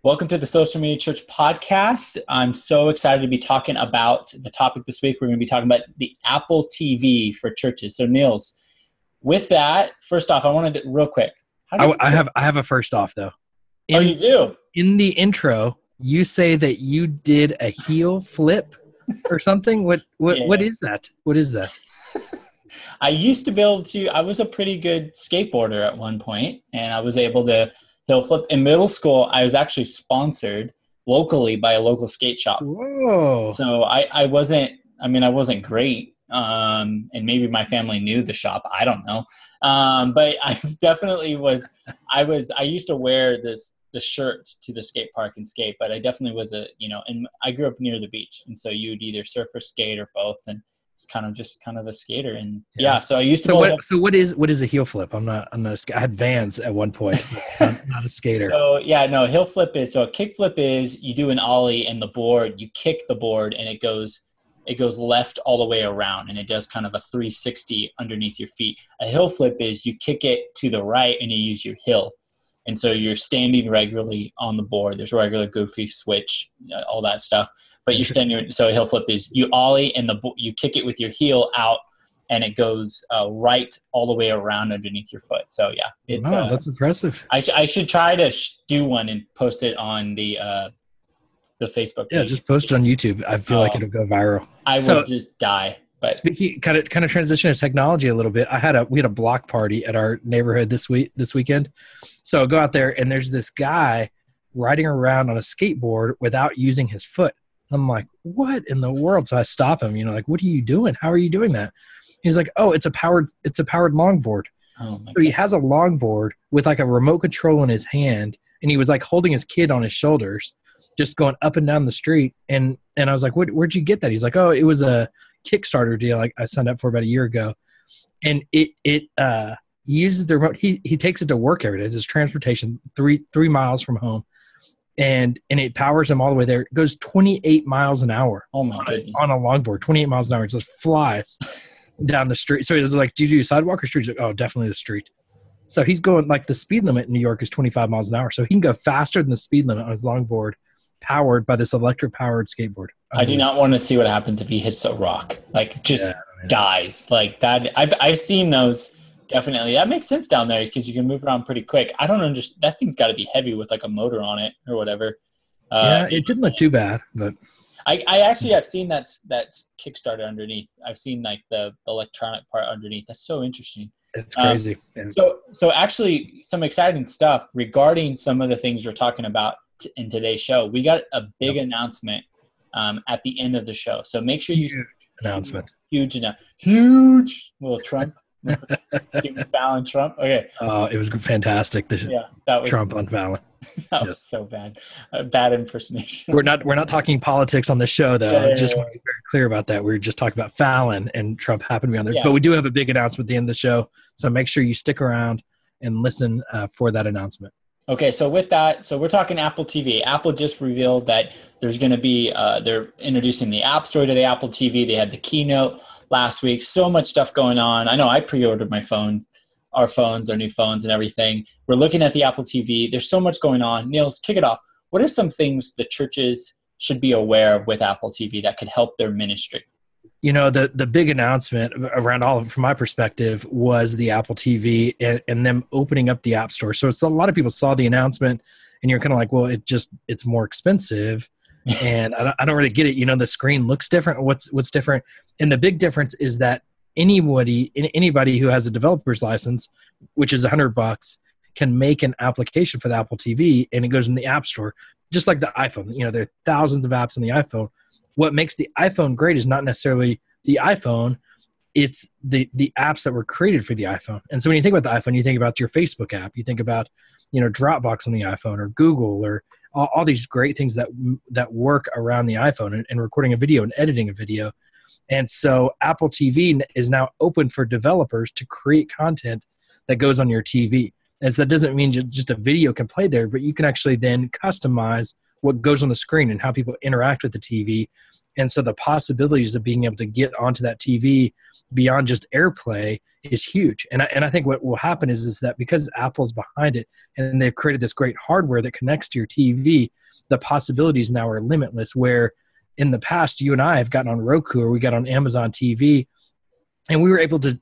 Welcome to the Social Media Church podcast. I'm so excited to be talking about the topic this week. We're going to be talking about the Apple TV for churches. So, Nils, with that, first off, I wanted to real quick. I have a first off though. You do? In the intro, you say that you did a heel flip or something. What is that? What is that? I used to be able to. I was a pretty good skateboarder at one point, and I was able to heel flip. In middle school, I was actually sponsored locally by a local skate shop. Whoa! So I wasn't great, and maybe my family knew the shop. I don't know, but I definitely was. I used to wear the shirt to the skate park and skate, but I definitely was and I grew up near the beach, and so you'd either surf or skate or both, and it's kind of a skater. And so I used to. So what is a heel flip? I'm not. I had Vans at one point. Not a skater. So heel flip is a kick flip is you do an ollie and the board, you kick the board and it goes left all the way around and it does kind of a 360 underneath your feet. A heel flip is you kick it to the right and you use your heel. And so you're standing regularly on the board. There's a regular goofy switch, all that stuff. But you're standing. So a heel flip is you ollie and you kick it with your heel out, and it goes right all the way around underneath your foot. So it's that's impressive. I should try to do one and post it on the Facebook page. Yeah, just post it on YouTube. I feel like it'll go viral. I would just die. But speaking kind of transition to technology a little bit, we had a block party at our neighborhood this weekend. So I go out there and there's this guy riding around on a skateboard without using his foot. I'm like, what in the world? So I stop him, what are you doing? How are you doing that? He's like, oh, it's a powered longboard. Oh my so he has a longboard with like a remote control in his hand, and he was like holding his kid on his shoulders, just going up and down the street. And I was like, where'd you get that? He's like, oh, it was a Kickstarter deal I signed up for about a year ago. And he uses the remote. He takes it to work every day. It's his transportation, three miles from home. And it powers him all the way there. It goes 28 miles an hour. Oh my goodness. On a longboard, 28 miles an hour. It just flies down the street. So he was like, do you do sidewalk or street? He's like, oh, definitely the street. So he's going, like, the speed limit in New York is 25 miles an hour. So he can go faster than the speed limit on his longboard, powered by this electric-powered skateboard. I do not want to see what happens if he hits a rock. Like, just dies. Like, that. I've seen those. Definitely. That makes sense down there because you can move around pretty quick. I don't understand. That thing's got to be heavy with, like, a motor on it or whatever. It didn't look too bad. But I actually have seen that's Kickstarter underneath. I've seen, like, the electronic part underneath. That's so interesting. It's crazy. So actually, some exciting stuff regarding some of the things we're talking about in today's show. We got a big announcement at the end of the show. So make sure you huge little Trump. Fallon Trump. Okay. It was fantastic. That was Trump on Fallon. That was so bad. Bad impersonation. We're not talking politics on the show though. Just want to be very clear about that. We're just talking about Fallon, and Trump happened to be on there. Yeah. But we do have a big announcement at the end of the show. So make sure you stick around and listen for that announcement. Okay, so with that, we're talking Apple TV. Apple just revealed that there's going to be, they're introducing the App Store to the Apple TV. They had the keynote last week. So much stuff going on. I know I pre-ordered our new phones and everything. We're looking at the Apple TV. There's so much going on. Nils, kick it off. What are some things the churches should be aware of with Apple TV that could help their ministry? The big announcement around all of it, from my perspective, was the Apple TV and them opening up the App Store. So a lot of people saw the announcement and you're kind of like, well, it's more expensive. And I don't really get it. The screen looks different. What's different? And the big difference is that anybody who has a developer's license, which is $100, can make an application for the Apple TV, and it goes in the App Store, just like the iPhone. There are thousands of apps on the iPhone. What makes the iPhone great is not necessarily the iPhone, it's the apps that were created for the iPhone. And so when you think about the iPhone, you think about your Facebook app, you think about, Dropbox on the iPhone, or Google, or all these great things that work around the iPhone and recording a video and editing a video. And so Apple TV is now open for developers to create content that goes on your TV. And so that doesn't mean just a video can play there, but you can actually then customize what goes on the screen and how people interact with the TV And so the possibilities of being able to get onto that TV beyond just AirPlay is huge. And I think what will happen is that because Apple's behind it and they've created this great hardware that connects to your TV, the possibilities now are limitless, where in the past, you and I have gotten on Roku or we got on Amazon TV and we were able to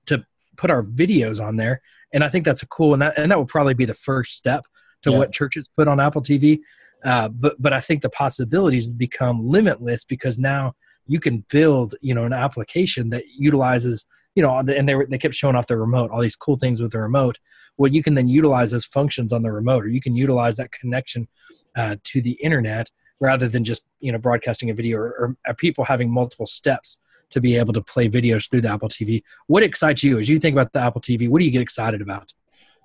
put our videos on there. And I think that's a cool, and that will probably be the first step to what churches put on Apple TV. But I think the possibilities become limitless because now you can build, an application that utilizes, and they kept showing off the remote, all these cool things with the remote. Well, you can then utilize those functions on the remote, or you can utilize that connection to the internet rather than just, broadcasting a video or people having multiple steps to be able to play videos through the Apple TV. What excites you as you think about the Apple TV? What do you get excited about?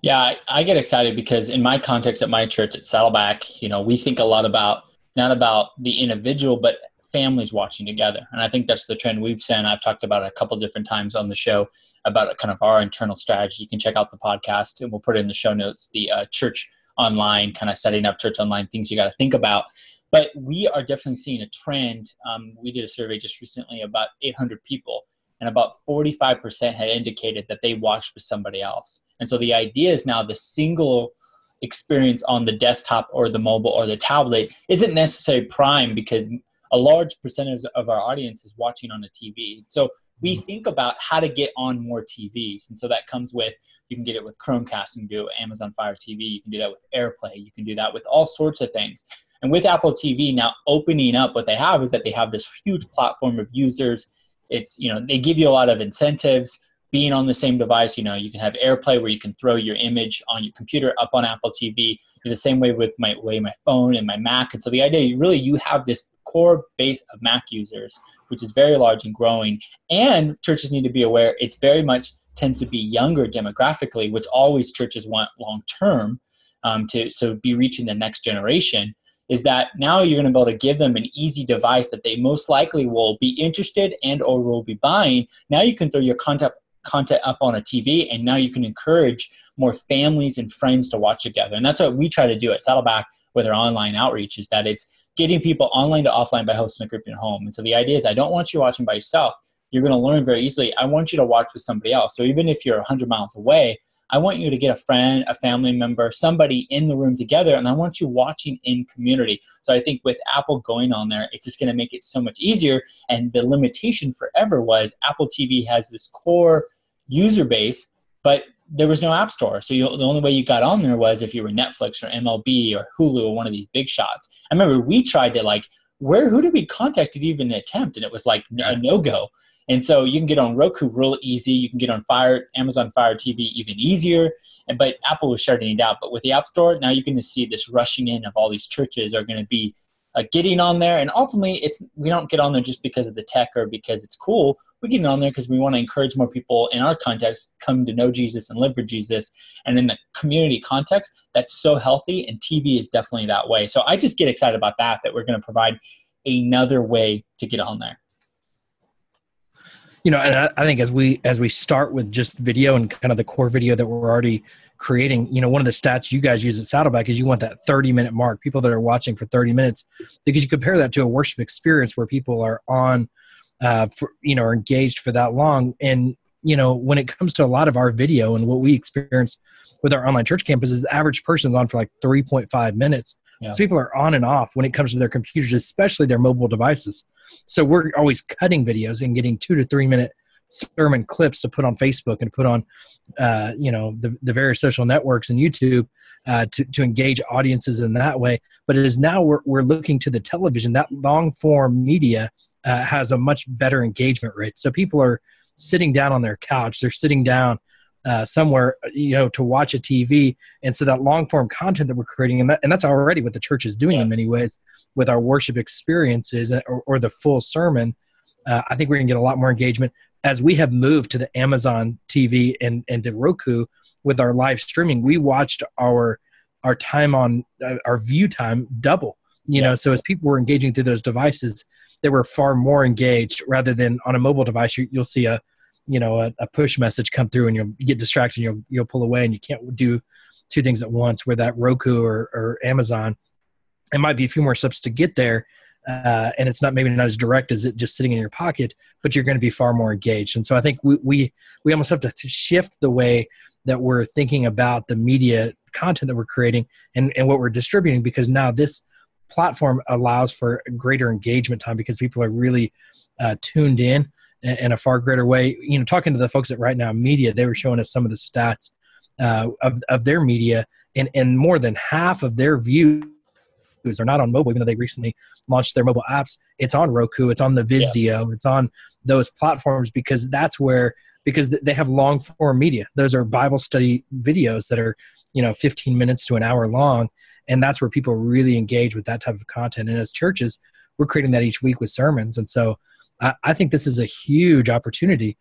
Yeah, I get excited because in my context at my church at Saddleback, we think a lot about, not about the individual, but families watching together. And I think that's the trend we've seen. I've talked about it a couple different times on the show about kind of our internal strategy. You can check out the podcast and we'll put it in the show notes, the church online, kind of setting up church online, things you got to think about. But we are definitely seeing a trend. We did a survey just recently about 800 people, and about 45% had indicated that they watched with somebody else. And so the idea is now the single experience on the desktop or the mobile or the tablet isn't necessarily prime because a large percentage of our audience is watching on a TV. So we think about how to get on more TVs. And so that comes with, you can get it with Chromecast, you can do it with Amazon Fire TV, you can do that with AirPlay, you can do that with all sorts of things. And with Apple TV now opening up, what they have is that they have this huge platform of users. It's, they give you a lot of incentives being on the same device. You can have AirPlay where you can throw your image on your computer up on Apple TV. It's the same way with my phone and my Mac. And so the idea is really you have this core base of Mac users, which is very large and growing. And churches need to be aware it's very much tends to be younger demographically, which always churches want long term to be reaching the next generation. Is that now you're going to be able to give them an easy device that they most likely will be interested and or will be buying. Now you can throw your content up on a TV, and now you can encourage more families and friends to watch together. And that's what we try to do at Saddleback with our online outreach, is that it's getting people online to offline by hosting a group in home. And so the idea is I don't want you watching by yourself. You're going to learn very easily. I want you to watch with somebody else. So even if you're 100 miles away, I want you to get a friend, a family member, somebody in the room together, and I want you watching in community. So I think with Apple going on there, it's just going to make it so much easier. And the limitation forever was Apple TV has this core user base, but there was no app store. So the only way you got on there was if you were Netflix or MLB or Hulu or one of these big shots. I remember we tried to who did we contact to even attempt? And it was like a no-go. And so you can get on Roku real easy. You can get on Amazon Fire TV even easier. But Apple was shutting it out. But with the App Store, now you're going to see this rushing in of all these churches are going to be getting on there. And ultimately, we don't get on there just because of the tech or because it's cool. We get on there because we want to encourage more people in our context come to know Jesus and live for Jesus. And in the community context, that's so healthy. And TV is definitely that way. So I just get excited about that we're going to provide another way to get on there. And I think as we start with just video and kind of the core video that we're already creating, one of the stats you guys use at Saddleback is you want that 30-minute mark, people that are watching for 30 minutes, because you compare that to a worship experience where people are on, are engaged for that long. And, when it comes to a lot of our video and what we experience with our online church campuses, the average person's on for 3.5 minutes. Yeah. So people are on and off when it comes to their computers, especially their mobile devices. So we're always cutting videos and getting 2 to 3 minute sermon clips to put on Facebook and put on, the various social networks and YouTube to engage audiences in that way. But it is now we're looking to the television. That long form media has a much better engagement rate. So people are sitting down on their couch. They're sitting down somewhere, to watch a TV. And so that long form content that we're creating, and that's already what the church is doing in many ways with our worship experiences or the full sermon. I think we're going to get a lot more engagement as we have moved to the Amazon TV and to Roku with our live streaming. We watched our time on our view time double, so as people were engaging through those devices, they were far more engaged rather than on a mobile device. You'll see a push message come through and you'll get distracted and you'll pull away and you can't do two things at once. Where that Roku or Amazon, it might be a few more steps to get there, and it's maybe not as direct as it just sitting in your pocket, but you're going to be far more engaged. And so I think we almost have to shift the way that we're thinking about the media content that we're creating and what we're distributing, because now this platform allows for greater engagement time because people are really tuned in a far greater way. Talking to the folks at Right Now Media, they were showing us some of the stats of their media, and more than half of their views are not on mobile, even though they recently launched their mobile apps. It's on Roku, it's on the Vizio, it's on those platforms, because they have long form media. Those are Bible study videos that are 15 minutes to an hour long, and that's where people really engage with that type of content. And as churches, we're creating that each week with sermons. And so I think this is a huge opportunity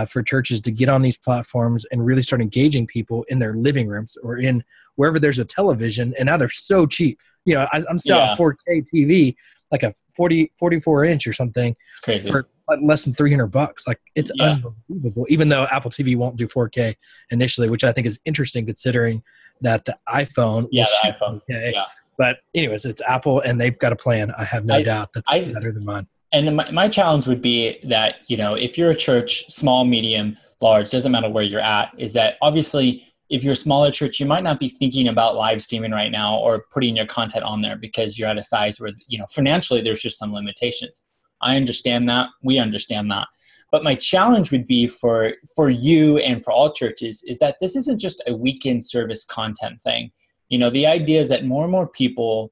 for churches to get on these platforms and really start engaging people in their living rooms or in wherever there's a television. And now they're so cheap. I'm selling a 4K TV, like a 44 inch or something, it's crazy, for less than $300. Like, it's unbelievable, even though Apple TV won't do 4K initially, which I think is interesting considering that the iPhone will shoot 4K. Yeah. But anyways, it's Apple and they've got a plan. I have no doubt that's better than mine. And my challenge would be that, if you're a church, small, medium, large, doesn't matter where you're at, is that obviously if you're a smaller church, you might not be thinking about live streaming right now or putting your content on there because you're at a size where, financially there's just some limitations. I understand that. We understand that. But my challenge would be for you and for all churches is that this isn't just a weekend service content thing. The idea is that more and more people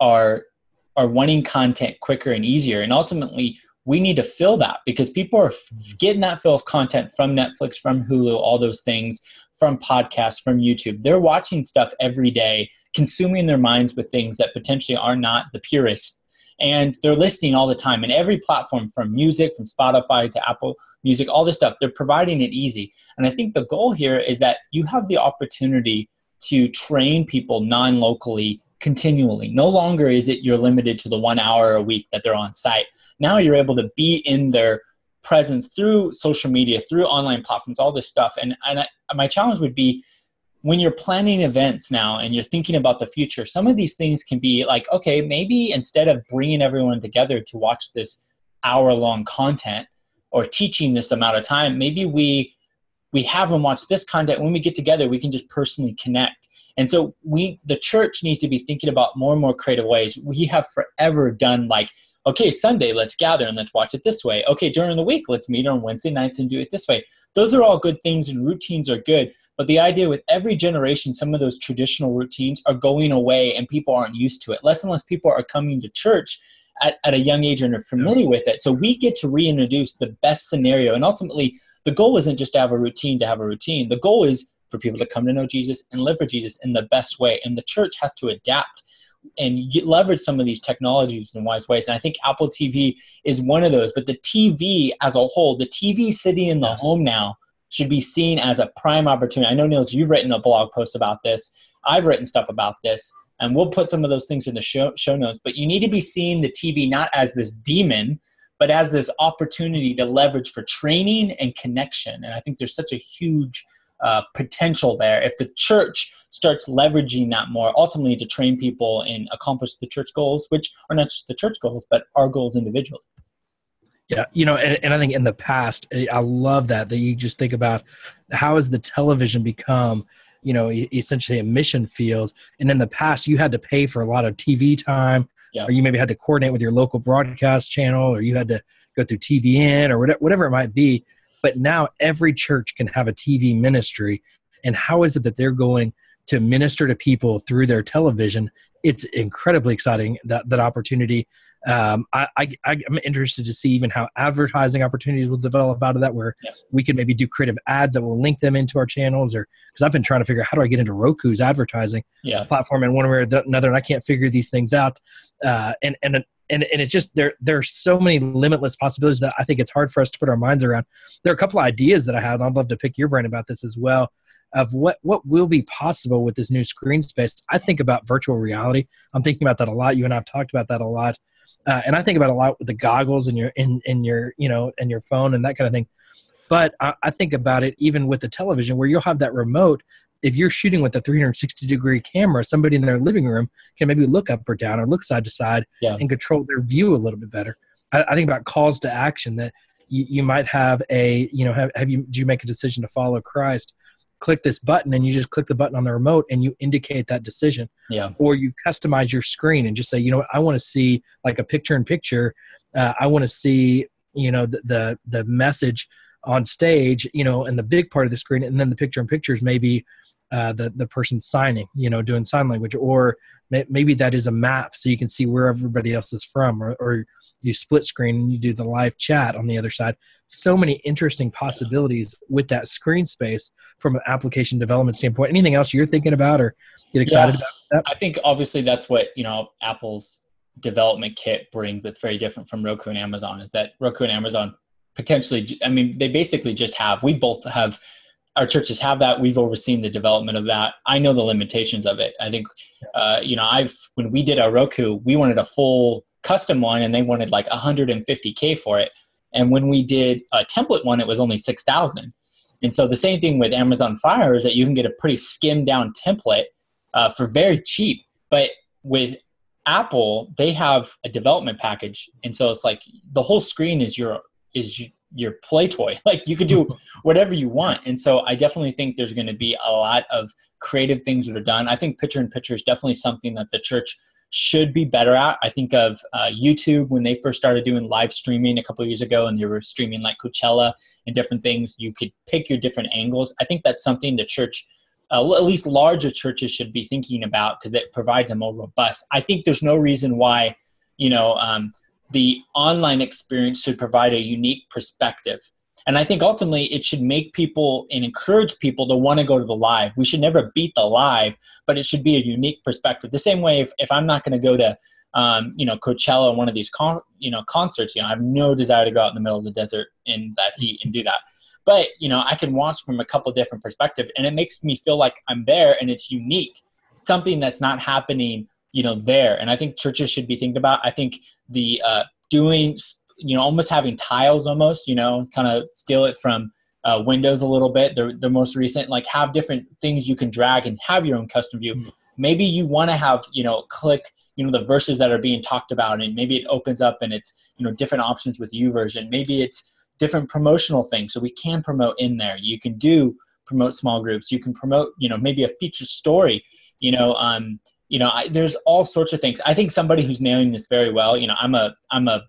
are wanting content quicker and easier. And ultimately, we need to fill that because people are getting that fill of content from Netflix, from Hulu, all those things, from podcasts, from YouTube. They're watching stuff every day, consuming their minds with things that potentially are not the purest. And they're listening all the time. And every platform, from music, from Spotify to Apple Music, all this stuff, they're providing it easy. And I think the goal here is that you have the opportunity to train people non-locally continually. No longer is it you're limited to the 1 hour a week that they're on site. Now you're able to be in their presence through social media, through online platforms, all this stuff. And my challenge would be, when you're planning events now and you're thinking about the future, some of these things can be like, okay, maybe instead of bringing everyone together to watch this hour-long content or teaching this amount of time, maybe we have them watch this content. When we get together, we can just personally connect. And so the church needs to be thinking about more and more creative ways. We have forever done like, okay, Sunday, let's gather and let's watch it this way. Okay, during the week, let's meet on Wednesday nights and do it this way. Those are all good things and routines are good. But the idea with every generation, some of those traditional routines are going away and people aren't used to it. Less and less people are coming to church at a young age and are familiar with it. So we get to reintroduce the best scenario. And ultimately, the goal isn't just to have a routine to have a routine. The goal is for people to come to know Jesus and live for Jesus in the best way. And the church has to adapt and leverage some of these technologies in wise ways. And I think Apple TV is one of those. But the TV as a whole, the TV sitting in the home now, should be seen as a prime opportunity. I know, Nils, you've written a blog post about this. I've written stuff about this. And we'll put some of those things in the show notes. But you need to be seeing the TV not as this demon, but as this opportunity to leverage for training and connection. And I think there's such a huge potential there if the church starts leveraging that more, ultimately to train people and accomplish the church goals, which are not just the church goals, but our goals individually. Yeah, and I think in the past, I love that you just think about how has the television become, essentially a mission field. And in the past, you had to pay for a lot of TV time, or you maybe had to coordinate with your local broadcast channel, or you had to go through TBN or whatever it might be. But now every church can have a TV ministry. And how is it that they're going to minister to people through their television? It's incredibly exciting, that opportunity. I'm interested to see even how advertising opportunities will develop out of that, where we can maybe do creative ads that will link them into our channels, or because I've been trying to figure out how do I get into Roku's advertising platform in one way or another, and I can't figure these things out. And it's just there are so many limitless possibilities that I think it's hard for us to put our minds around. There are a couple of ideas that I have, and I'd love to pick your brain about this as well, of what will be possible with this new screen space. I think about virtual reality. I'm thinking about that a lot. You and I have talked about that a lot. And I think about a lot with the goggles and your phone and that kind of thing. But I think about it even with the television, where you'll have that remote if you're shooting with a 360-degree camera, somebody in their living room can maybe look up or down or look side to side and control their view a little bit better. I think about calls to action that you might have do you make a decision to follow Christ? Click this button, and you just click the button on the remote and you indicate that decision. Or you customize your screen and just say, you know what, I want to see like a picture in picture. I want to see, the message on stage, and the big part of the screen, and then the picture in pictures, maybe the person signing, doing sign language, or maybe that is a map so you can see where everybody else is from, or you split screen and you do the live chat on the other side. So many interesting possibilities with that screen space from an application development standpoint. Anything else you're thinking about or get excited about that? I think obviously that's what, Apple's development kit brings that's very different from Roku and Amazon, is that Roku and Amazon potentially, they basically just our churches have that. We've overseen the development of that. I know the limitations of it. I think, when we did our Roku, we wanted a full custom one and they wanted like $150K for it. And when we did a template one, it was only 6,000. And so the same thing with Amazon Fire is that you can get a pretty skimmed down template for very cheap. But with Apple, they have a development package. And so it's like the whole screen is your play toy. Like you could do whatever you want. And so I definitely think there's going to be a lot of creative things that are done. I think picture in picture is definitely something that the church should be better at. I think of YouTube when they first started doing live streaming a couple of years ago, and they were streaming like Coachella and different things. You could pick your different angles. I think that's something the church, at least larger churches, should be thinking about, because it provides a more robust. I think there's no reason why, the online experience should provide a unique perspective. And I think ultimately it should make people and encourage people to want to go to the live. We should never beat the live, but it should be a unique perspective. The same way if I'm not going to go to, Coachella or one of these concerts, I have no desire to go out in the middle of the desert in that heat and do that. But, I can watch from a couple different perspectives, and it makes me feel like I'm there and it's unique, something that's not happening, there. And I think churches should be thinking about, I think the doing, almost having tiles almost, kind of steal it from Windows a little bit. The most recent, like have different things you can drag and have your own custom view. Mm-hmm. Maybe you want to have, click, the verses that are being talked about, and maybe it opens up and it's, different options with YouVersion. Maybe it's different promotional things. So we can promote in there. You can promote small groups. You can promote, maybe a feature story, there's all sorts of things. I think somebody who's nailing this very well, I'm a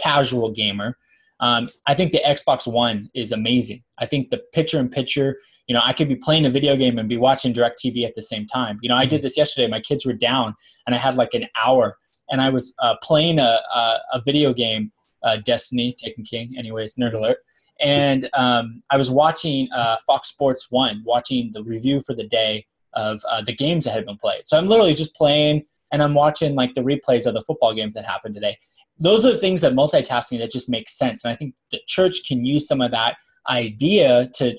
casual gamer. I think the Xbox One is amazing. I think the picture in picture, I could be playing a video game and be watching DirecTV at the same time. I did this yesterday. My kids were down and I had like an hour and I was playing a video game, Destiny, Taken King, anyways, nerd alert. And I was watching Fox Sports 1, watching the review for the day of the games that had been played. So I'm literally just playing and I'm watching like the replays of the football games that happened today. Those are the things that multitasking that just makes sense. And I think the church can use some of that idea to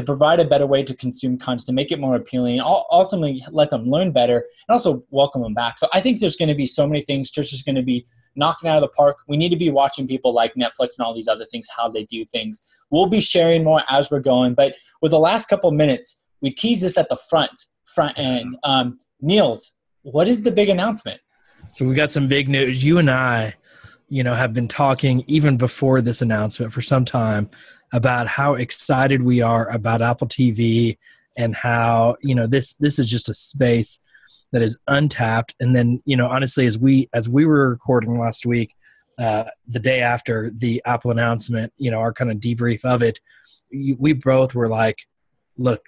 provide a better way to consume content, to make it more appealing, ultimately let them learn better, and also welcome them back. So I think there's going to be so many things. Church is going to be knocking out of the park. We need to be watching people like Netflix and all these other things, how they do things. We'll be sharing more as we're going. But with the last couple of minutes, we tease this at the front end. Nils, what is the big announcement? So we got some big news. You and I, have been talking even before this announcement for some time about how excited we are about Apple TV and how, this is just a space that is untapped. And then, honestly, as we were recording last week, the day after the Apple announcement, our kind of debrief of it, we both were like, look,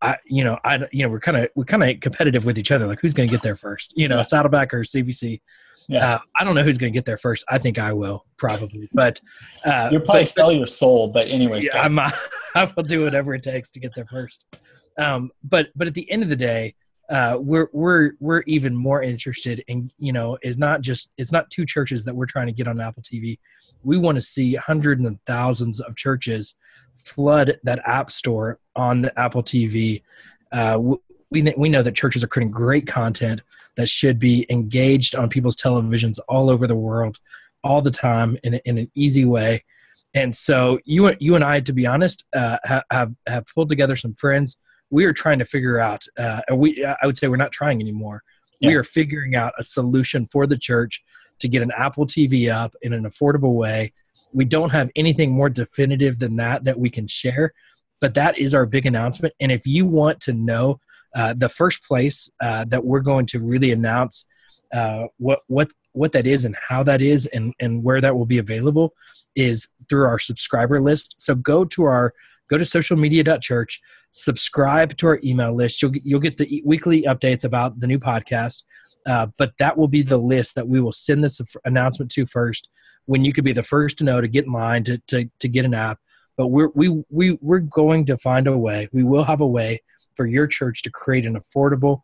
we're kind of competitive with each other. Like, who's going to get there first? Saddleback or CBC. Yeah. I don't know who's going to get there first. I think I will probably, but you'll probably sell your soul. But anyways, yeah, I will do whatever it takes to get there first. But at the end of the day, we're even more interested in, it's not two churches that we're trying to get on Apple TV. We want to see hundreds and thousands of churches flood that app store on the Apple TV. We know that churches are creating great content that should be engaged on people's televisions all over the world, all the time in an easy way. And so you and I, to be honest, have pulled together some friends we are trying to figure out, I would say we're not trying anymore. Yeah. We are figuring out a solution for the church to get an Apple TV up in an affordable way. We don't have anything more definitive than that we can share, but that is our big announcement. And if you want to know the first place that we're going to really announce what that is and how that is and where that will be available is through our subscriber list. So go to socialmedia.church, subscribe to our email list. You'll get the weekly updates about the new podcast. But that will be the list that we will send this announcement to first, when you could be the first to know, to get in line to get an app. But we're going to find a way. We will have a way for your church to create an affordable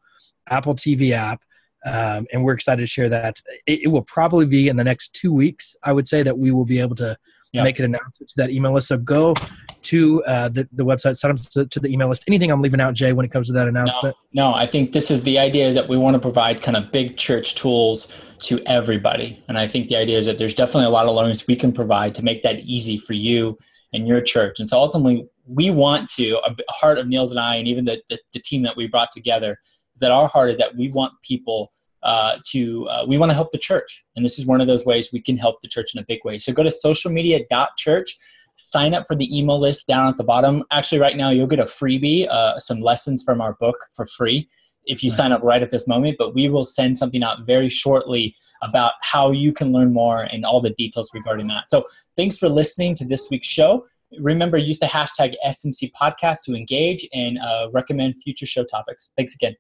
Apple TV app. And we're excited to share that. It will probably be in the next 2 weeks, I would say, that we will be able to make an announcement to that email list. So go to the website, sign up to the email list. Anything I'm leaving out, Jay, when it comes to that announcement? No, I think the idea is that we want to provide kind of big church tools to everybody. And I think the idea is that there's definitely a lot of learnings we can provide to make that easy for you and your church. And so ultimately, we want to, a heart of Nils and I, and even the team that we brought together, is that our heart is that we want people we want to help the church. And this is one of those ways we can help the church in a big way. So go to socialmedia.church, sign up for the email list down at the bottom. Actually, right now, you'll get a freebie, some lessons from our book for free if you sign up right at this moment. But we will send something out very shortly about how you can learn more and all the details regarding that. So thanks for listening to this week's show. Remember, use the hashtag SMC podcast to engage and recommend future show topics. Thanks again.